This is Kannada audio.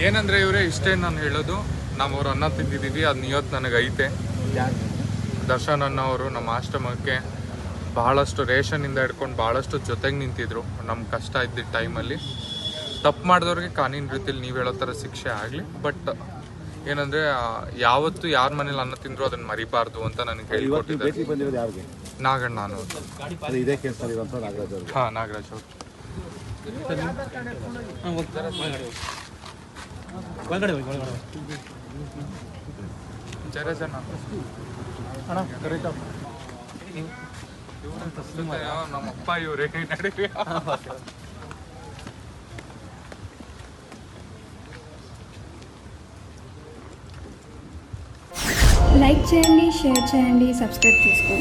ಏನಂದರೆ ಇವರೇ ಇಷ್ಟೇ ನಾನು ಹೇಳೋದು. ನಾವು ಅವ್ರು ಅನ್ನ ತಿಂದಿದ್ದೀವಿ, ಅದು ನಿಯತ್ತು ನನಗೈತೆ. ದರ್ಶನ್ ಅನ್ನೋರು ನಮ್ಮ ಆಶ್ರಮಕ್ಕೆ ಬಹಳಷ್ಟು ರೇಷನಿಂದ ಹಿಡ್ಕೊಂಡು ಭಾಳಷ್ಟು ಜೊತೆಗೆ ನಿಂತಿದ್ರು ನಮ್ಮ ಕಷ್ಟ ಇದ್ದಿದ್ದ ಟೈಮಲ್ಲಿ. ತಪ್ಪು ಮಾಡಿದವ್ರಿಗೆ ಕಾನೂನು ರೀತಿಯಲ್ಲಿ ನೀವು ಹೇಳೋ ಥರ ಶಿಕ್ಷೆ ಆಗಲಿ. ಬಟ್ ಏನಂದರೆ ಯಾವತ್ತು ಯಾರ ಮನೇಲಿ ಅನ್ನ ತಿಂದ್ರು ಅದನ್ನು ಮರಿಬಾರ್ದು ಅಂತ ನನಗೆ ಹೇಳ್ಕೊಟ್ಟಿದ್ದಾರೆ ನಾಗಣ್ಣ ಅನ್ನೋದು. ಹಾಂ, ನಾಗರಾಜ್ ಅವರು. ಜರ ಜನ ನಮ್ಮಪ್ಪ ಇವರೇ ನಡೀರಿ. లైక్ చేయండి, షేర్ చేయండి, సబ్స్క్రైబ్ చేసుకోండి.